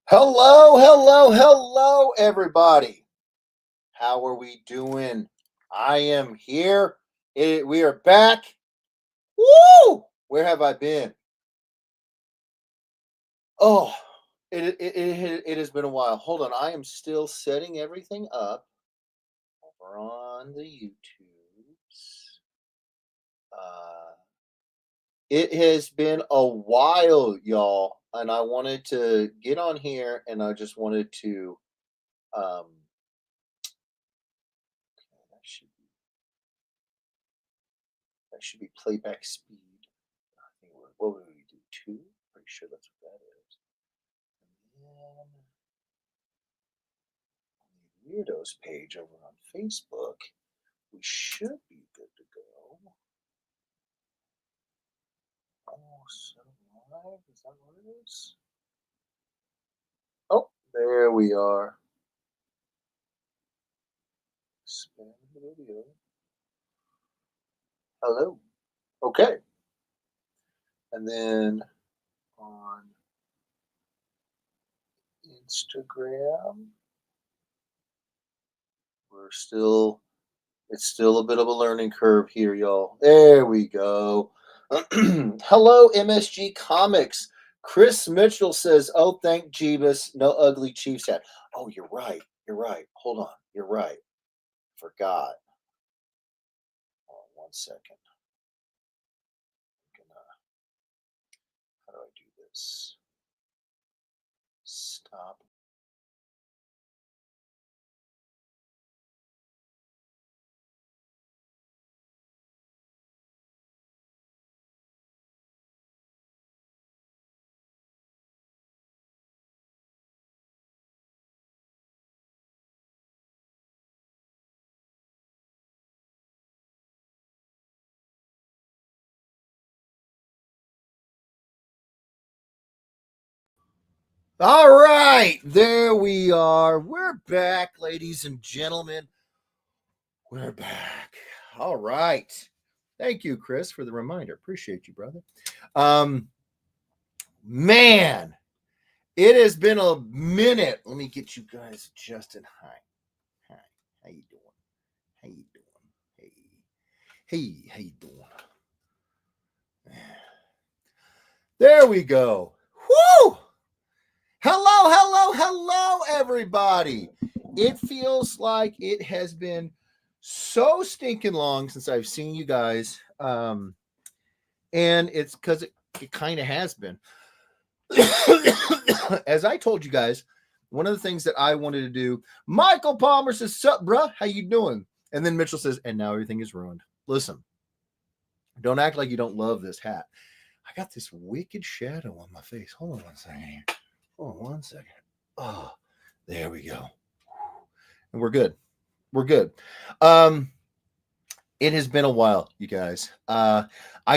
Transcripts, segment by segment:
Hello, hello, hello, everybody. How are we doing? I am here. We are back. Woo! Where have I been? Oh, it has been a while. Hold on. I am still setting everything up over on the YouTubes. Uh, it has been a while, y'all, and I wanted to get on here and I just wanted to. Um, that should That should be playback speed. I think what would we do? Two? Pretty sure that's what that is. And then on the Weirdos page over on Facebook, we should be good to go. Oh, so live? Is that what it is? Oh, there we are. Expand the video. Hello. Okay. And then on Instagram, we're still it's still a bit of a learning curve here, y'all. There we go. Hello, MSG Comics. Chris Mitchell says, "Oh, thank Jeebus, no ugly Chiefs hat." Oh, you're right. You're right. Hold on. You're right. Forgot. Hold on 1 second. How do I do this? Stop. All right, there we are. We're back, ladies and gentlemen. We're back. All right. Thank you, Chris, for the reminder. Appreciate you, brother. Um, man, it has been a minute. Let me get you guys adjusted. Hi. How you doing? How you doing? How you doing? There we go. Whoo! Hello, everybody. It feels like it has been so stinking long since I've seen you guys. And it's because it kind of has been. As I told you guys, one of the things that I wanted to do, Michael Palmer says, "Sup, bruh? How you doing?" And then Mitchell says, "And now everything is ruined." Listen, don't act like you don't love this hat. I got this wicked shadow on my face. Hold on 1 second. Hold on 1 second. Oh, there we go. And we're good. We're good. Um, it has been a while, you guys. I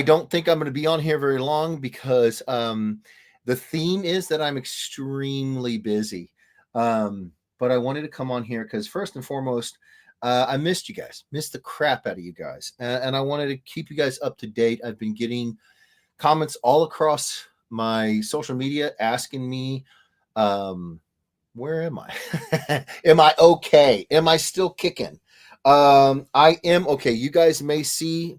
don't think I'm going to be on here very long because the theme is that I'm extremely busy. But I wanted to come on here because first and foremost, I missed you guys, missed the crap out of you guys, and I wanted to keep you guys up to date. I've been getting comments all across my social media asking me, where am I? Am I okay? Am I still kicking? I am okay. You guys may see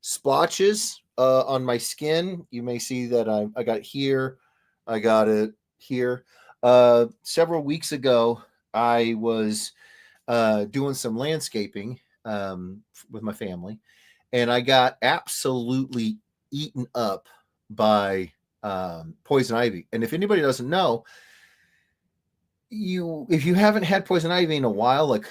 splotches on my skin. You may see that I got it here. I got it here. Several weeks ago, I was doing some landscaping with my family, and I got absolutely eaten up by poison ivy. And if anybody doesn't know, if you haven't had poison ivy in a while, like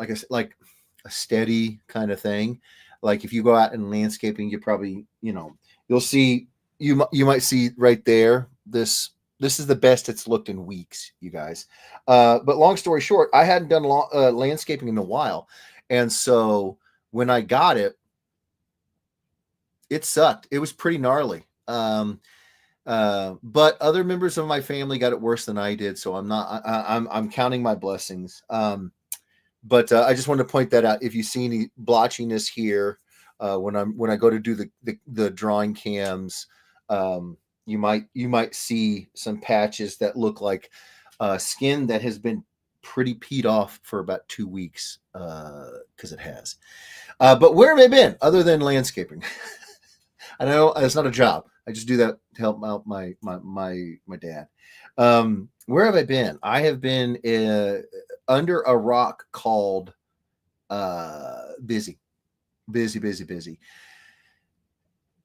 a steady kind of thing, like if you go out in landscaping, you probably you'll see you might see right there this is the best it's looked in weeks, you guys. But long story short, I hadn't done landscaping in a while, and so when I got it, it sucked. It was pretty gnarly. But other members of my family got it worse than I did, so I'm not. I'm counting my blessings. But I just wanted to point that out. If you see any blotchiness here, when I go to do the drawing cams, you might see some patches that look like skin that has been pretty peed off for about 2 weeks, because it has. But where have I been other than landscaping? I know it's not a job. I just do that to help out my dad. Where have I been? I have been under a rock called busy.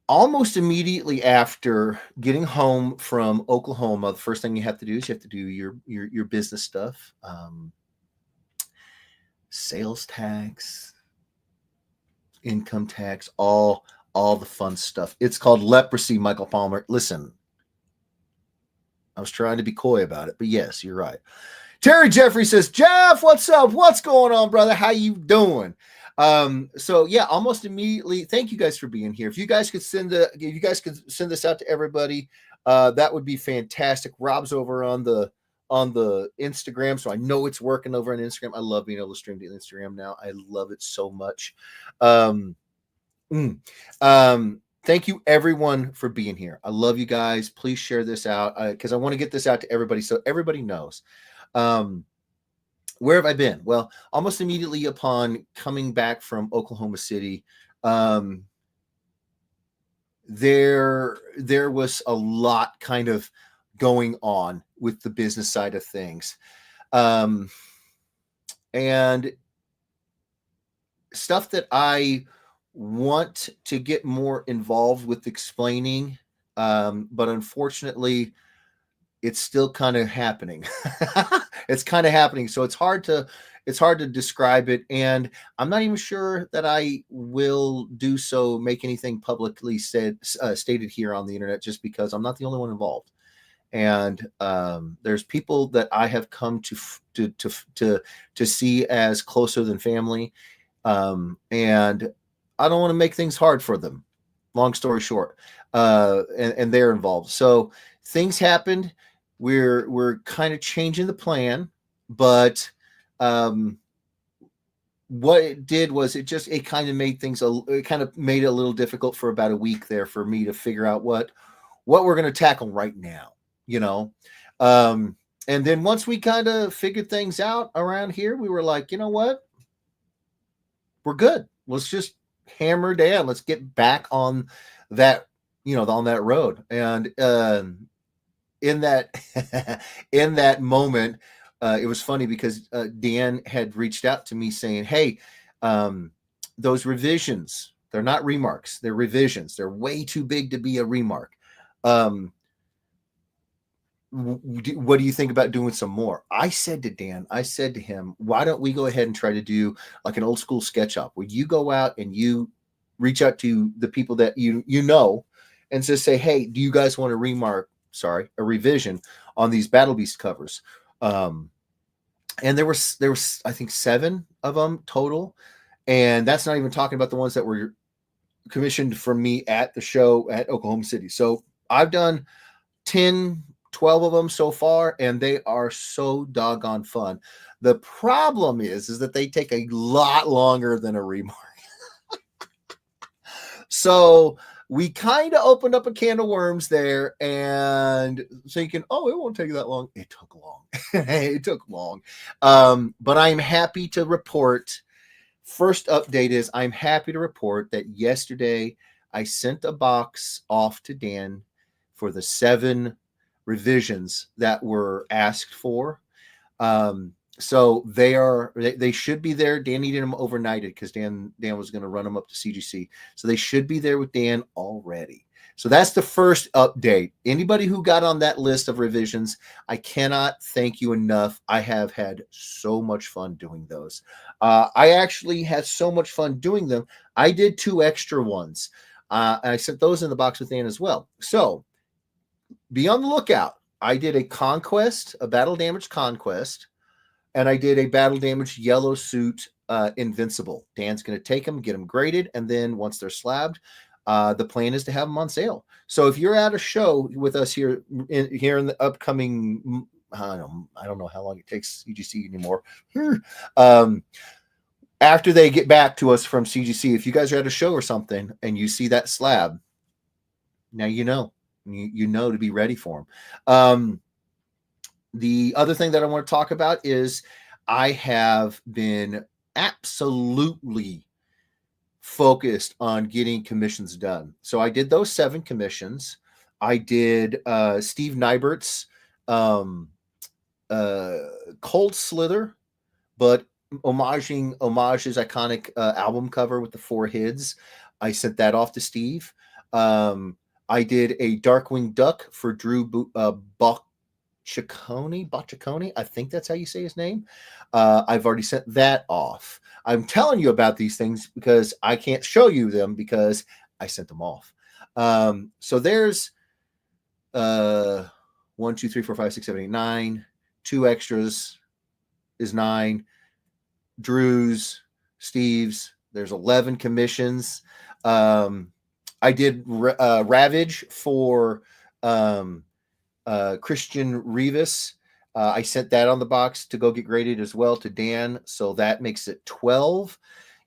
Almost immediately after getting home from Oklahoma, the first thing you have to do is you have to do your business stuff, sales tax, income tax, all the fun stuff. It's called leprosy, Michael Palmer. Listen, I was trying to be coy about it, but yes, you're right. Terry Jeffrey says, Jeff, what's up? What's going on, brother? How you doing? So yeah, almost immediately. Thank you guys for being here. If you guys could send this out to everybody, that would be fantastic. Rob's over on the Instagram, so I know it's working over on Instagram. I love being able to stream to Instagram now. I love it so much. Thank you everyone for being here. I love you guys. Please share this out, because I want to get this out to everybody so everybody knows. Where have I been? Well, almost immediately upon coming back from Oklahoma City, there was a lot kind of going on with the business side of things, and stuff that I want to get more involved with explaining, but unfortunately it's still kind of happening. It's kind of happening, so it's hard to describe it, and I'm not even sure that I will do so, make anything publicly stated here on the internet, just because I'm not the only one involved. And there's people that I have come to see as closer than family, and I don't want to make things hard for them. Long story short, and they're involved. So things happened. We're kind of changing the plan, but what it did was it kind of made things it kind of made it a little difficult for about a week there for me to figure out what we're going to tackle right now, and then once we kind of figured things out around here, we were like, you know what, we're good. Let's just hammer down. Let's get back on that, on that road. And in that moment, it was funny because Dan had reached out to me saying, hey, those revisions, they're not remarks, they're revisions. They're way too big to be a remark. What do you think about doing some more? I said to him, why don't we go ahead and try to do like an old school sketch up where you go out and you reach out to the people that you know and just say, hey, do you guys want a revision on these Battle Beast covers? And there was I think 7 of them total, and that's not even talking about the ones that were commissioned from me at the show at Oklahoma City. So I've done 12 of them so far, and they are so doggone fun. The problem is that they take a lot longer than a remark. So we kind of opened up a can of worms there, and thinking, oh, it won't take that long. It took long. It took long. But I'm happy to report, first update is I'm happy to report that yesterday I sent a box off to Dan for the 7 revisions that were asked for. So they should be there. Dan needed them overnighted because Dan was going to run them up to CGC. So they should be there with Dan already. So that's the first update. Anybody who got on that list of revisions, I cannot thank you enough. I have had so much fun doing those. I actually had so much fun doing them. I did 2 extra ones. I sent those in the box with Dan as well. So be on the lookout. I did a conquest, a battle damage conquest, and I did a battle damage yellow suit invincible. Dan's going to take them, get them graded, and then once they're slabbed, the plan is to have them on sale. So if you're at a show with us here in the upcoming, I don't know how long it takes CGC anymore. After they get back to us from CGC, if you guys are at a show or something and you see that slab, now you know. You know to be ready for them. The other thing that I want to talk about is I have been absolutely focused on getting commissions done. So I did those 7 commissions. I did Steve Nybert's um, Cold Slither, but homage his iconic album cover with the 4 heads. I sent that off to Steve. I did a Darkwing Duck for Drew Bocciacone. I think that's how you say his name. I've already sent that off. I'm telling you about these things because I can't show you them because I sent them off. So there's 1, 2, 3, 4, 5, 6, 7, 8, 9. 2 extras is 9. Drew's, Steve's. There's 11 commissions. I did Ravage for Christian Rivas. I sent that on the box to go get graded as well to Dan. So that makes it 12.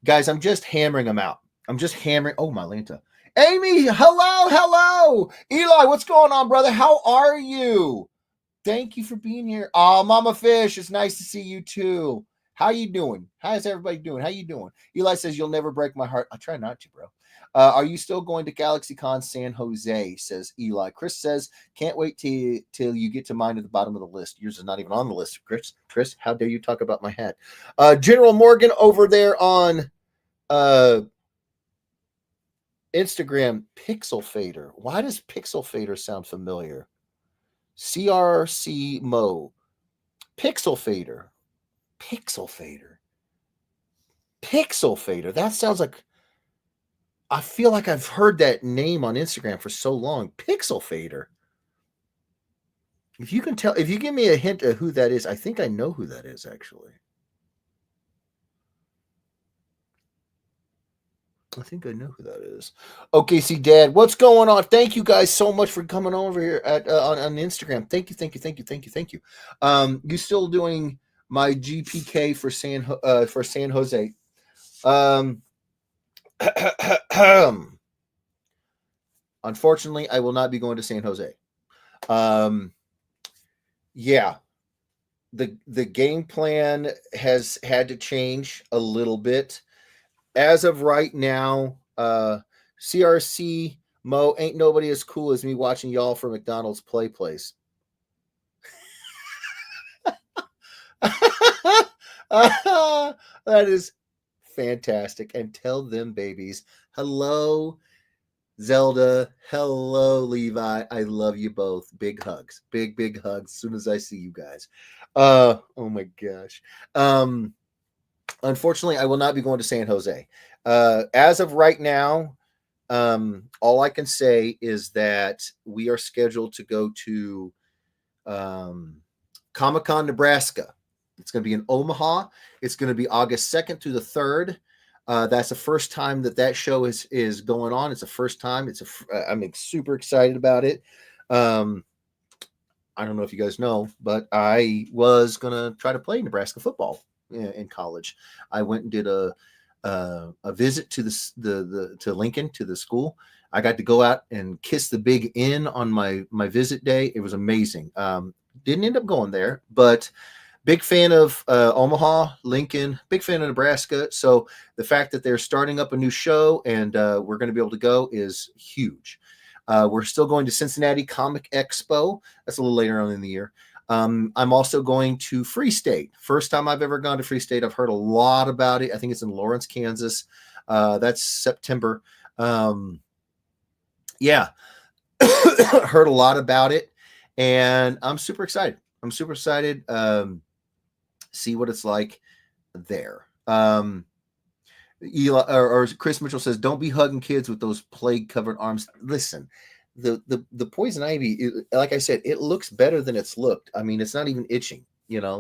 Guys, I'm just hammering them out. I'm just hammering. Oh, my Lanta. Amy, hello. Eli, what's going on, brother? How are you? Thank you for being here. Oh, Mama Fish, it's nice to see you too. How you doing? How's everybody doing? How you doing? Eli says, you'll never break my heart. I try not to, bro. Are you still going to GalaxyCon San Jose, says Eli. Chris says, can't wait till you get to mine at the bottom of the list. Yours is not even on the list, Chris, how dare you talk about my hat? General Morgan over there on Instagram, Pixel Fader. Why does Pixel Fader sound familiar? CRC Mo. Pixel Fader. That sounds like, I feel like I've heard that name on Instagram for so long. Pixel Fader. If you can tell, if you give me a hint of who that is, I think I know who that is actually. I think I know who that is. Okay, see, Dad, what's going on? Thank you guys so much for coming over here on Instagram. Thank you. You still doing my GPK for San Jose? Unfortunately, I will not be going to San Jose. Yeah, the game plan has had to change a little bit. As of right now, CRC Mo, ain't nobody as cool as me watching y'all from McDonald's play place. That is fantastic. And tell them babies, hello, Zelda. Hello, Levi. I love you both. Big hugs. Big hugs as soon as I see you guys. Oh my gosh. Unfortunately, I will not be going to San Jose. As of right now, all I can say is that we are scheduled to go to Comic-Con, Nebraska. It's going to be in Omaha. It's going to be August 2nd through the 3rd. That's the first time that show is going on. It's the first time. I'm super excited about it. I don't know if you guys know, but I was going to try to play Nebraska football in college. I went and did a visit to to Lincoln, to the school. I got to go out and kiss the Big N on my visit day. It was amazing. Didn't end up going there, but big fan of Omaha, Lincoln, big fan of Nebraska. So the fact that they're starting up a new show and we're going to be able to go is huge. We're still going to Cincinnati Comic Expo. That's a little later on in the year. I'm also going to Free State. First time I've ever gone to Free State. I've heard a lot about it. I think it's in Lawrence, Kansas. That's September. Yeah, heard a lot about it, and I'm super excited. See what it's like there. Eli or Chris Mitchell says, "Don't be hugging kids with those plague-covered arms." Listen, the poison ivy, like I said, it looks better than it's looked. I mean, it's not even itching,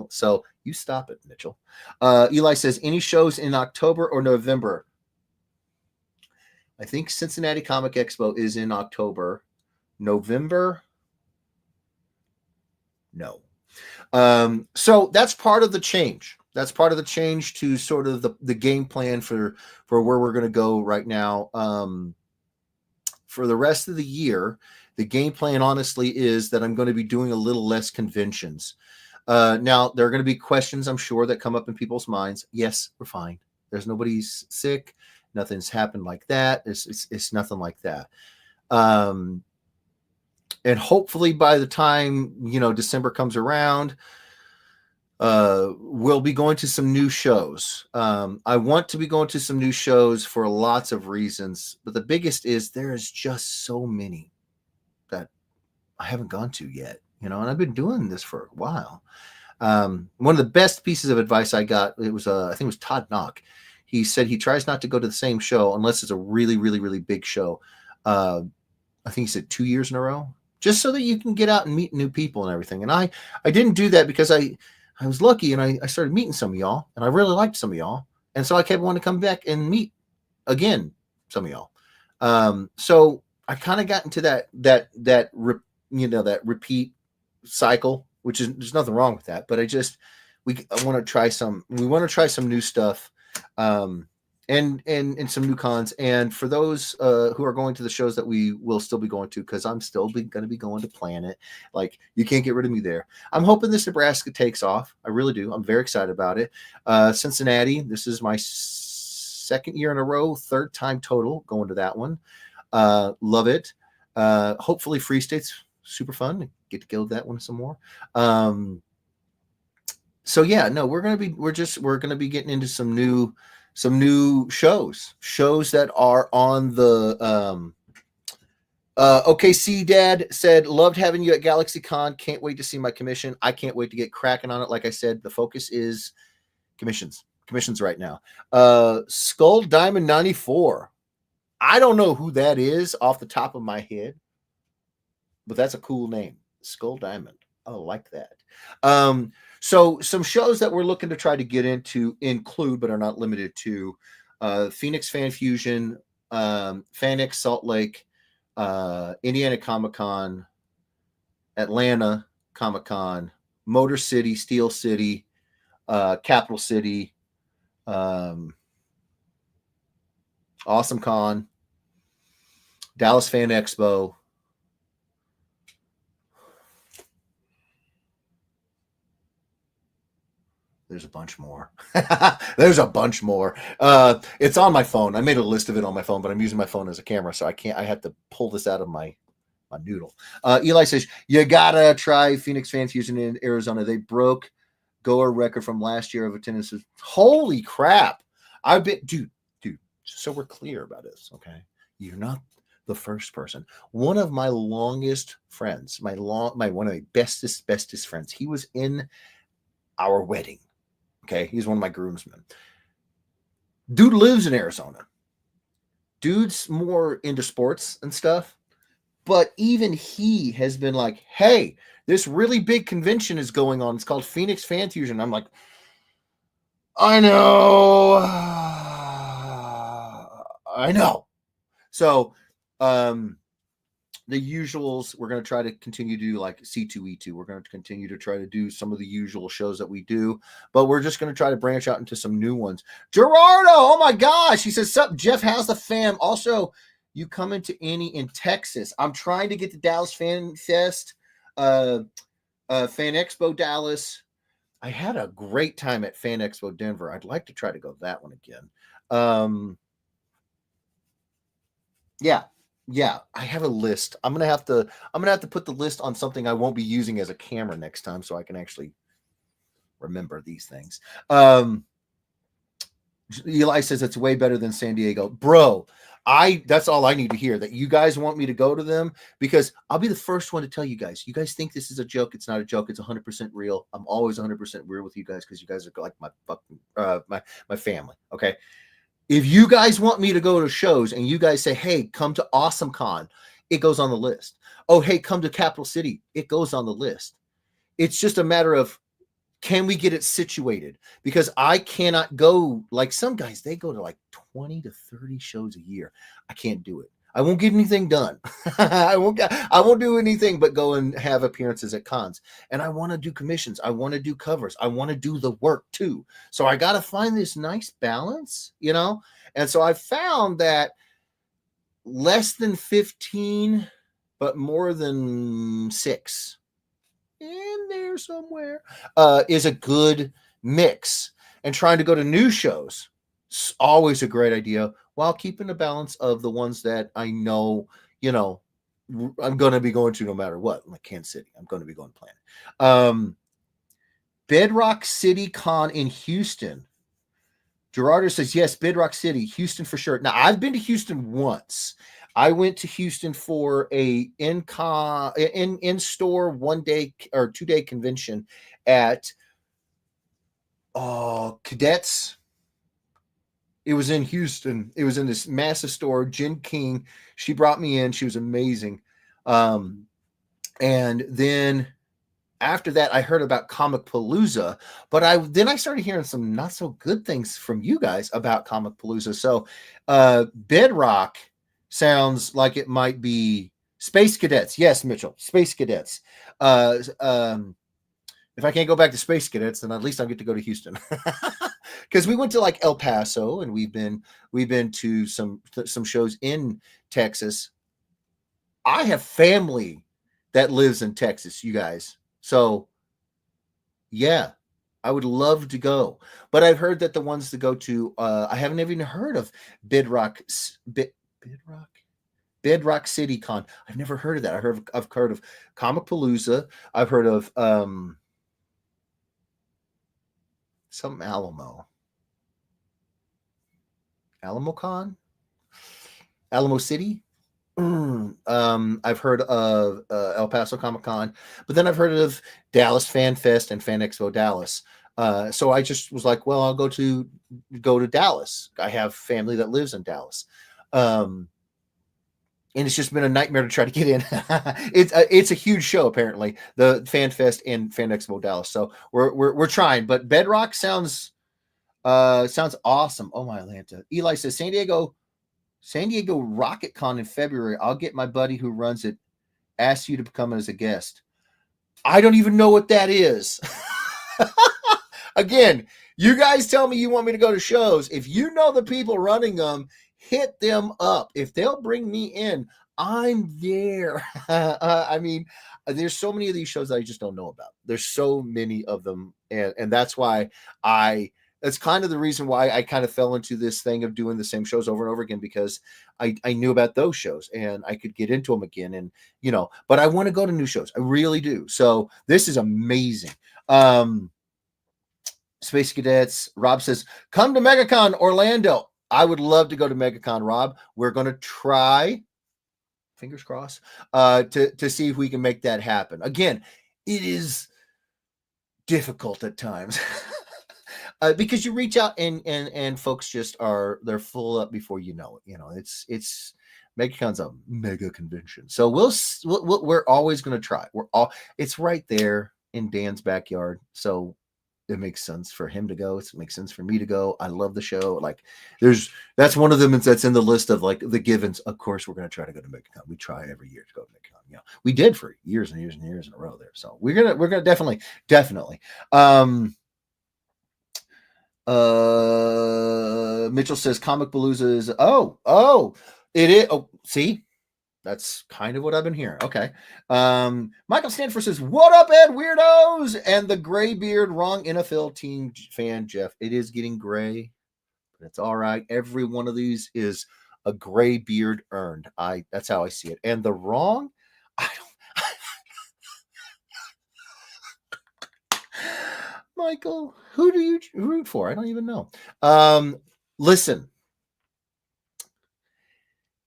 So you stop it, Mitchell. Eli says, "Any shows in October or November?" I think Cincinnati Comic Expo is in October. November? No. So that's part of the change. That's part of the change to sort of the game plan for where we're going to go right now. For the rest of the year, The game plan, honestly, is that I'm going to be doing a little less conventions. Now, there are going to be questions, I'm sure, that come up in people's minds. Yes, we're fine. There's nobody's sick. Nothing's happened like that. It's nothing like that. And hopefully by the time, December comes around, we'll be going to some new shows. I want to be going to some new shows for lots of reasons, but the biggest is there is just so many that I haven't gone to yet, and I've been doing this for a while. One of the best pieces of advice I got, I think it was Todd Knock. He said he tries not to go to the same show unless it's a really, really, really big show. I think he said 2 years in a row, just so that you can get out and meet new people and everything. And I didn't do that because I was lucky and I started meeting some of y'all, and I really liked some of y'all. And so I kept wanting to come back and meet again some of y'all. So I kind of got into that repeat cycle, which is, there's nothing wrong with that, but I want to try some new stuff, and some new cons. And for those who are going to the shows that we will still be going to, because I'm still going to be going to Planet, like, you can't get rid of me there. I'm hoping this Nebraska takes off. I really do. I'm very excited about it. Cincinnati, this is my second year in a row, third time total going to that one. Love it. Hopefully Free State's super fun. Get to go to that one some more. So yeah, no, we're gonna be getting into some new shows that are on the OKC Dad said, loved having you at GalaxyCon. Can't wait to see my commission. I can't wait to get cracking on it. Like I said, the focus is commissions right now. Skull Diamond 94. I don't know who that is off the top of my head, but that's a cool name. Skull Diamond. I like that. So some shows that we're looking to try to get into include, but are not limited to, Phoenix Fan Fusion, FanX Salt Lake, Indiana Comic-Con, Atlanta Comic-Con, Motor City, Steel City, Capital City, Awesome Con, Dallas Fan Expo. There's a bunch more. There's a bunch more. It's on my phone. I made a list of it on my phone, but I'm using my phone as a camera, so I have to pull this out of my noodle. Eli says, you gotta try Phoenix Fan Fusion in Arizona. They broke Goer record from last year of attendance. Holy crap. I've been, dude, so we're clear about this, okay? You're not the first person. One of my longest friends, one of my bestest friends, he was in our wedding. Okay, he's one of my groomsmen. Dude lives in Arizona. Dude's more into sports and stuff, but even he has been like, hey, this really big convention is going on. It's called Phoenix Fan Fusion. I'm like, I know. So, the usuals, we're going to try to continue to do like C2E2. We're going to continue to try to do some of the usual shows that we do, but we're just going to try to branch out into some new ones. Gerardo, oh my gosh. He says, sup, Jeff, how's the fam? Also, you coming to any in Texas? I'm trying to get to Dallas Fan Fest, Fan Expo Dallas. I had a great time at Fan Expo Denver. I'd like to try to go that one again. Yeah, I have a list. I'm gonna have to put the list on something I won't be using as a camera next time, so I can actually remember these things. Eli says it's way better than San Diego, bro. That's all I need to hear, that you guys want me to go to them, because I'll be the first one to tell you guys. You guys think this is a joke? It's not a joke. It's 100% real. I'm always 100% real with you guys, because you guys are like my fucking my family. Okay. If you guys want me to go to shows and you guys say, hey, come to Awesome Con, it goes on the list. Oh, hey, come to Capital City, it goes on the list. It's just a matter of, can we get it situated? Because I cannot go, like some guys, they go to like 20 to 30 shows a year. I can't do it. I won't get anything done. I won't do anything but go and have appearances at cons. And I want to do commissions. I want to do covers. I want to do the work too. So I got to find this nice balance, And so I found that less than 15, but more than 6 in there somewhere is a good mix. And trying to go to new shows is always a great idea while keeping the balance of the ones that I know, I'm going to be going to no matter what. Like Kansas City, I'm going to be going to Planet. Bedrock City Con in Houston. Gerardo says, yes, Bedrock City, Houston for sure. Now, I've been to Houston once. I went to Houston for a in-store 1-day or 2-day convention at Cadets. It was in Houston. It was in this massive store. Jen King, she brought me in. She was amazing. And then after that, I heard about Comic Palooza, but I started hearing some not so good things from you guys about Comic Palooza. So Bedrock sounds like it might be Space Cadets. Yes, Mitchell, Space Cadets. If I can't go back to Space Cadets, then at least I'll get to go to Houston. Because we went to like El Paso, and we've been to some shows in Texas. I have family that lives in Texas, you guys. So, yeah, I would love to go. But I've heard that the ones to go to, I haven't even heard of Bedrock City Con. I've never heard of that. I've heard of Comic Palooza. I've heard of some AlamoCon, Alamo City. I've heard of El Paso Comic Con, but then I've heard of Dallas Fan Fest and Fan Expo Dallas. So I just was like, well, I'll go to Dallas. I have family that lives in Dallas. And it's just been a nightmare to try to get in. It's a huge show, apparently, the Fan Fest and Fan Expo Dallas. So we're trying, but Bedrock sounds awesome. Oh my Atlanta. Eli says San Diego Rocket Con in February. I'll get my buddy who runs it. Ask you to come as a guest. I don't even know what that is. Again, you guys tell me you want me to go to shows. If you know the people running them, hit them up. If they'll bring me in, I'm there. I mean, there's so many of these shows that I just don't know about. There's so many of them. And that's why that's kind of the reason why I kind of fell into this thing of doing the same shows over and over again, because I knew about those shows and I could get into them again. And, but I want to go to new shows. I really do. So this is amazing. Space Cadets. Rob says, come to MegaCon Orlando. I would love to go to MegaCon, Rob. We're going to try, fingers crossed, to see if we can make that happen. Again, it is difficult at times. Because you reach out and folks just they're full up before you know it. It's MegaCon's a mega convention, so we're always going to try. It's right there in Dan's backyard, so it makes sense for him to go. It makes sense for me to go. I love the show. Like that's one of them that's in the list of like the givens. Of course, we're going to try to go to MegaCon. We try every year to go to MegaCon. We did for years and years and years in a row there. So we're gonna definitely. Mitchell says Comic Palooza is it is. Oh, see, that's kind of what I've been hearing. Okay. Michael Stanford says, what up, Ed weirdos? And the gray beard, wrong NFL team fan, Jeff. It is getting gray, but it's all right. Every one of these is a gray beard earned. That's how I see it. And the wrong, I don't. Michael, who do you root for? I don't even know. Listen,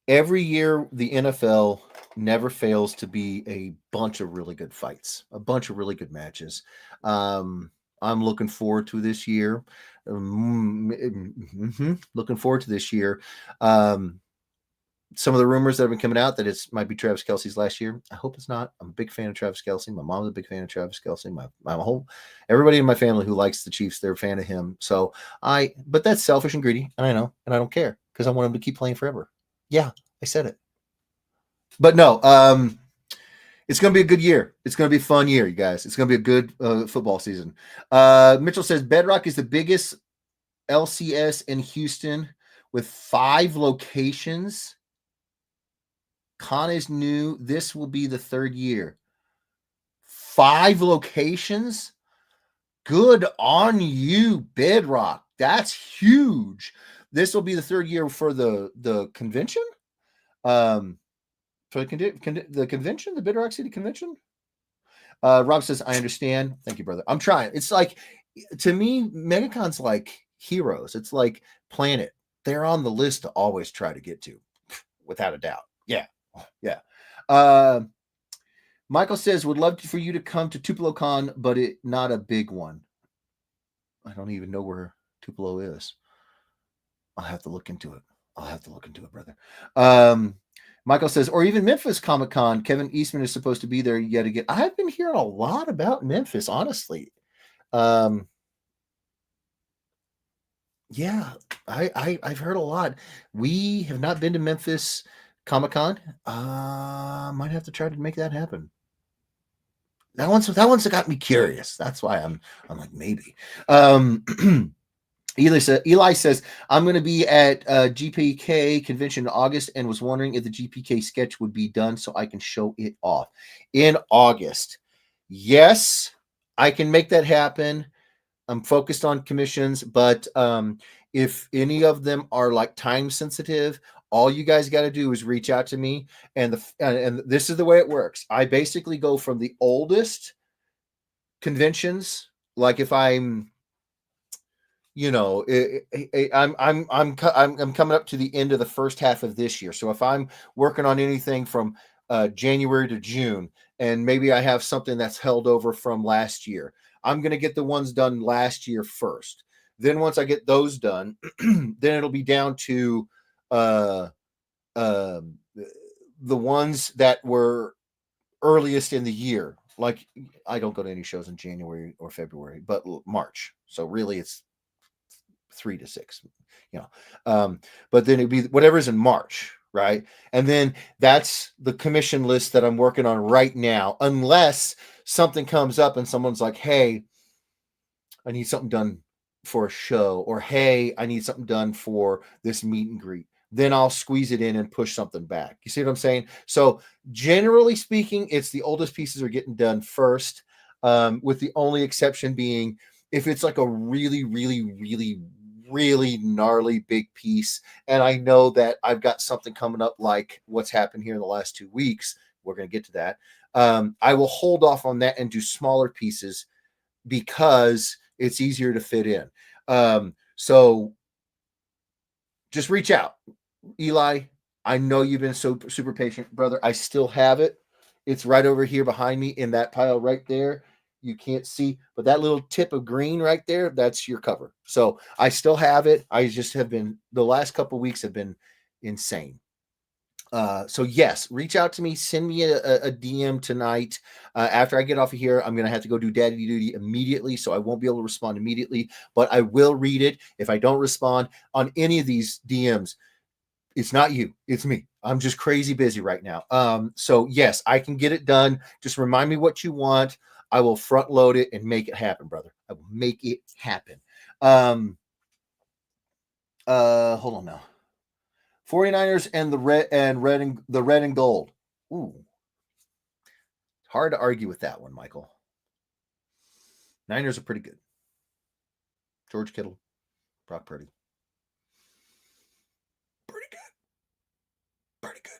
every year the NFL never fails to be a bunch of really good fights, a bunch of really good matches. I'm looking forward to this year. Looking forward to this year. Some of the rumors that have been coming out that it might be Travis Kelce's last year. I hope it's not. I'm a big fan of Travis Kelce. My mom's a big fan of Travis Kelce. Everybody in my family who likes the Chiefs, they're a fan of him. So but that's selfish and greedy, and I know, and I don't care because I want him to keep playing forever. Yeah, I said it. But no, it's going to be a good year. It's going to be a fun year, you guys. It's going to be a good football season. Mitchell says Bedrock is the biggest LCS in Houston with 5 locations. Con is new. This will be the third year. 5 locations. Good on you, Bedrock. That's huge. This will be the third year for the convention. For the convention, the Bedrock City Convention. Rob says, I understand. Thank you, brother. I'm trying. It's like, to me, MegaCon's like heroes. It's like Planet. They're on the list to always try to get to, without a doubt. Yeah. Yeah. Michael says, would love for you to come to TupeloCon, but not a big one. I don't even know where Tupelo is. I'll have to look into it. Brother. Michael says, or even Memphis Comic Con. Kevin Eastman is supposed to be there yet again. I've been hearing a lot about Memphis, honestly. Yeah, I've heard a lot. We have not been to Memphis Comic Con. Might have to try to make that happen. That one's got me curious. That's why I'm like, maybe. Eli says, I'm going to be at GPK convention in August and was wondering if the GPK sketch would be done so I can show it off in August. Yes, I can make that happen. I'm focused on commissions, but if any of them are like time sensitive, all you guys got to do is reach out to me. And this is the way it works. I basically go from the oldest conventions, like if I'm, I'm coming up to the end of the first half of this year. So if I'm working on anything from January to June, and maybe I have something that's held over from last year, I'm going to get the ones done last year first. Then once I get those done, then it'll be down to the ones that were earliest in the year. Like, I don't go to any shows in January or February, but March. So really it's 3 to 6, but then it'd be whatever's in March, right? And then that's the commission list that I'm working on right now, unless something comes up and someone's like, hey, I need something done for a show, or hey, I need something done for this meet and greet. Then I'll squeeze it in and push something back. You see what I'm saying? So generally speaking, it's the oldest pieces are getting done first, with the only exception being if it's like a really, really, really, really gnarly big piece, and I know that I've got something coming up like what's happened here in the last 2 weeks. We're going to get to that. I will hold off on that and do smaller pieces because it's easier to fit in. So just reach out. Eli, I know you've been so super patient, brother. I still have it. It's right over here behind me in that pile right there. You can't see, but that little tip of green right there, that's your cover. So I still have it. I just have been, the last couple of weeks have been insane. So yes, reach out to me, send me a DM tonight. After I get off of here, I'm going to have to go do daddy duty immediately. So I won't be able to respond immediately, but I will read it. If I don't respond on any of these DMs, it's not you, it's me. I'm just crazy busy right now. So yes, I can get it done. Just remind me what you want. I will front load it and make it happen, brother. I will make it happen. Hold on now. 49ers and the red and gold. Ooh. Hard to argue with that one, Michael. Niners are pretty good. George Kittle, Brock Purdy. Pretty good.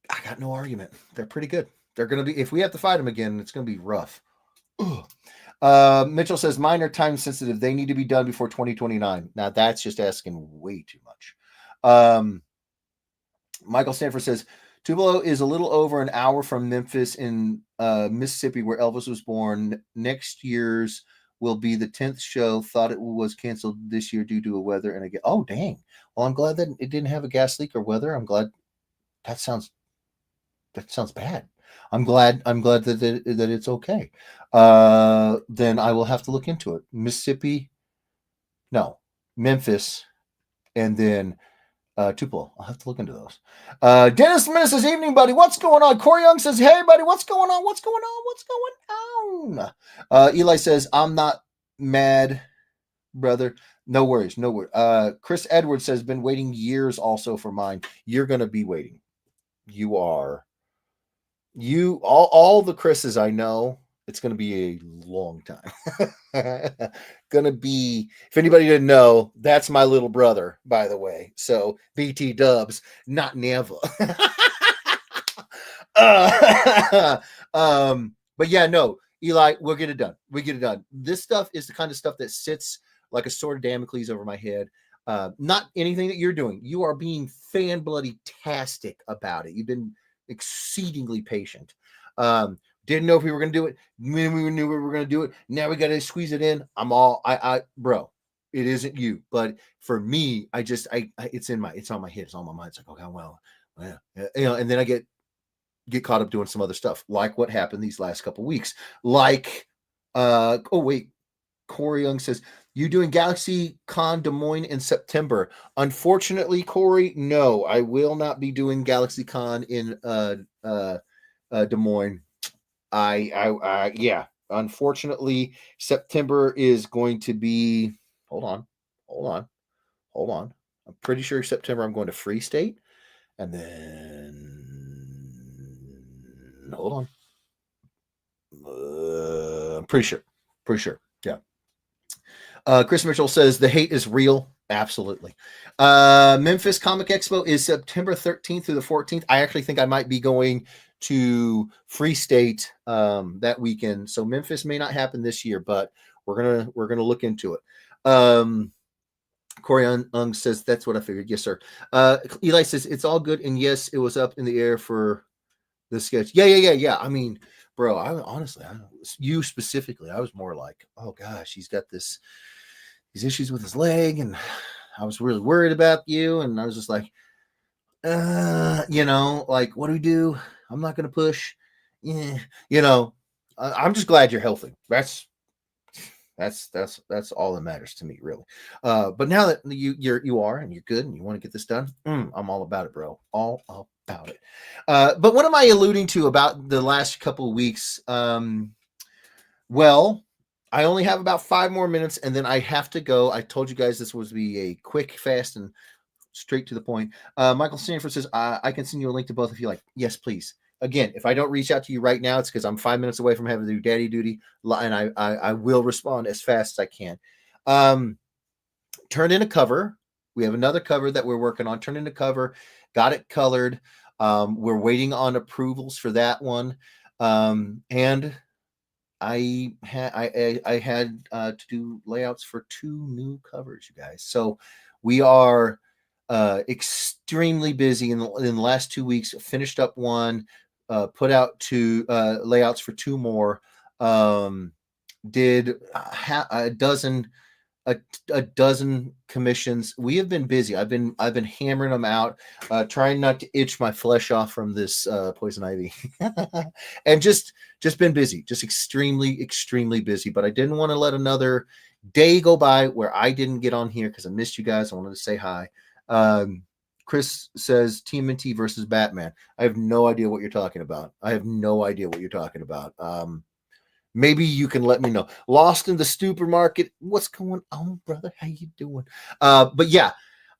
I got no argument. They're pretty good. They're going to be, if we have to fight them again, it's going to be rough. Mitchell says, mine are time sensitive. They need to be done before 2029. Now that's just asking way too much. Michael Stanford says, Tupelo is a little over an hour from Memphis in Mississippi, where Elvis was born. Next year's will be the 10th show. Thought it was canceled this year due to a weather. And again, oh, dang. Well, I'm glad that it didn't have a gas leak or weather. I'm glad. That sounds bad. I'm glad that it's okay. Then I will have to look into it. Memphis, and then Tupelo. I'll have to look into those. Dennis Minnis says, evening, buddy. What's going on? Corey Young says, hey, buddy. What's going on? What's going on? Eli says, I'm not mad, brother. No worries. Chris Edwards says, been waiting years also for mine. You're going to be waiting. you are all the Chris's I know. It's going to be a long time. Going to be, if anybody didn't know, that's my little brother, by the way. So BT Dubs, not never. But yeah, no, Eli, we'll get it done. We get it done. This stuff is the kind of stuff that sits like a sword of Damocles over my head. Not anything that you're doing. You are being fan bloody tastic about it. You've been exceedingly patient. Didn't know if we were going to do it. When we knew we were going to do it, now we got to squeeze it in. Bro, it isn't you, but for me, it's on my head. It's on my mind. It's like, okay, well, and then I get caught up doing some other stuff, like what happened these last couple weeks. Like, Corey Young says, you doing Galaxy Con Des Moines in September? Unfortunately, Corey, no, I will not be doing Galaxy Con in Des Moines. Yeah. Unfortunately, September is going to be. Hold on. I'm pretty sure September I'm going to Free State, and then hold on. I'm pretty sure. Yeah. Chris Mitchell says the hate is real. Absolutely. Memphis Comic Expo is September 13th through the 14th. I actually think I might be going to Free State that weekend. So Memphis may not happen this year, but we're gonna look into it. Corey Ung says that's what I figured. Yes, sir. Eli says it's all good, and yes, it was up in the air for the sketch. Yeah. I mean, bro, you specifically, I was more like, oh gosh, he's got these issues with his leg, and I was really worried about you, and I was just like, like, what do we do? I'm not gonna push. Yeah, I'm just glad you're healthy. That's all that matters to me, really. But now that you are and you're good and you want to get this done, I'm all about it, bro. All about it. But what am I alluding to about the last couple of weeks? Well, I only have about 5 more minutes, and then I have to go. I told you guys this was be a quick, fast, and straight to the point. Michael Stanford says, I can send you a link to both if you like. Yes, please. Again, if I don't reach out to you right now, it's because I'm 5 minutes away from having to do daddy duty, and I will respond as fast as I can. Turn in a cover. We have another cover that we're working on. Turn in a cover. Got it colored. We're waiting on approvals for that one. And I had to do layouts for 2 new covers, you guys. So we are extremely busy in the last 2 weeks. Finished up one, put out 2 layouts for 2 more. Did a dozen commissions. We have been busy. I've been hammering them out, trying not to itch my flesh off from this poison ivy, and just been busy, just extremely busy. But I didn't want to let another day go by where I didn't get on here because I missed you guys. I wanted to say hi. Chris says TMNT versus Batman. I have no idea what you're talking about. Maybe you can let me know. Lost in the supermarket. What's going on, brother? How you doing? But yeah,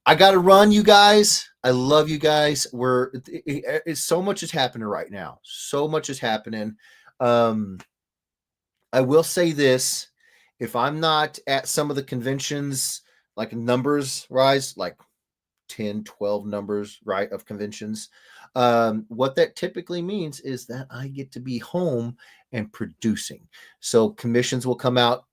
I got to run, you guys. I love you guys. So much is happening right now. So much is happening. I will say this. If I'm not at some of the conventions, like numbers rise, like 10, 12 numbers, right, of conventions, what that typically means is that I get to be home and producing. So commissions will come out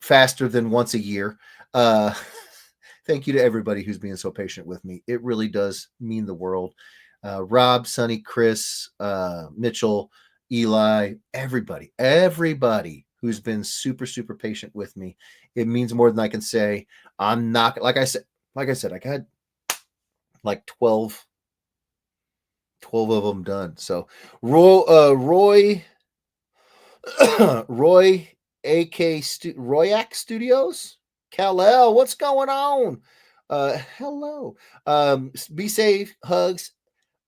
faster than once a year. Thank you to everybody who's being so patient with me. It really does mean the world. Rob, Sonny, Chris, Mitchell, Eli, everybody who's been super patient with me. It means more than I can say. I'm not, like I said, I got like 12 of them done. So Roy Royak Studios, Kal-El, what's going on? Hello. Be safe, hugs,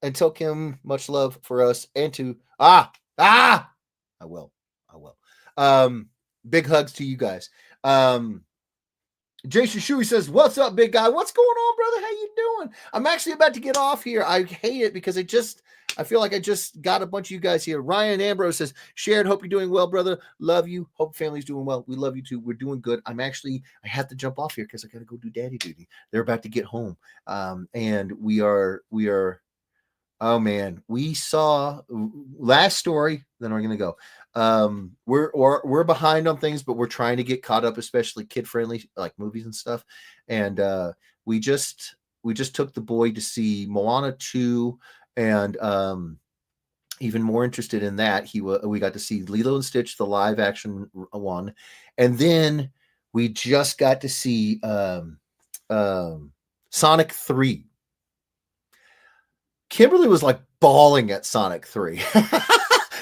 and tell Kim much love for us, and to I will. Big hugs to you guys. Jason Shuey says, "What's up, big guy? What's going on, brother? How you doing? I'm actually about to get off here. I hate it because I feel like I just got a bunch of you guys here." Ryan Ambrose says, "Shared, hope you're doing well, brother. Love you. Hope family's doing well. We love you too. We're doing good. I have to jump off here because I got to go do daddy duty. They're about to get home, and we are." Oh man, we saw last story. Then we're gonna go. We're behind on things, but we're trying to get caught up, especially kid friendly like movies and stuff. And we just took the boy to see Moana 2, and even more interested in that, we got to see Lilo and Stitch, the live action one, and then we just got to see Sonic 3. Kimberly was like bawling at Sonic 3.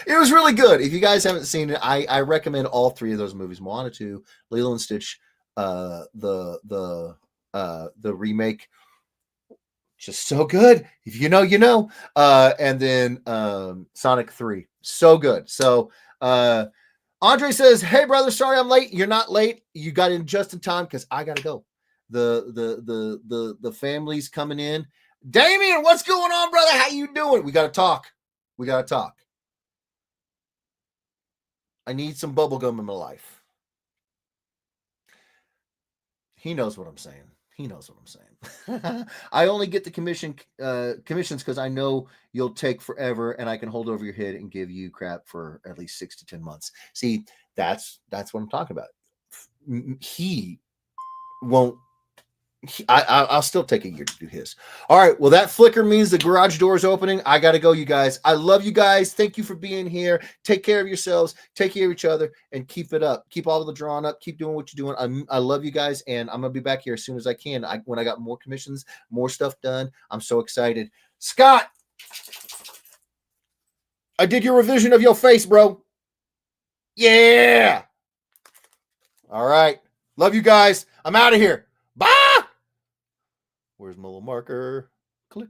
It was really good. If you guys haven't seen it, I recommend all three of those movies: Moana 2, Lilo and Stitch, the remake. Just so good. If you know, you know. And then Sonic 3. So good. So Andre says, "Hey brother, sorry I'm late." You're not late. You got in just in time because I gotta go. The family's coming in. Damien, what's going on, brother? How you doing? We gotta talk. I need some bubble gum in my life. He knows what I'm saying. I only get the commissions because I know you'll take forever, and I can hold over your head and give you crap for at least 6 to 10 months. See, that's what I'm talking about. He won't. I'll still take a year to do his. All right. Well, that flicker means the garage door is opening. I got to go, you guys. I love you guys. Thank you for being here. Take care of yourselves. Take care of each other, and keep it up. Keep all of the drawing up. Keep doing what you're doing. I love you guys, and I'm going to be back here as soon as I can. When I got more commissions, more stuff done. I'm so excited. Scott, I did your revision of your face, bro. Yeah. All right. Love you guys. I'm out of here. Bye. Where's my little marker? Click.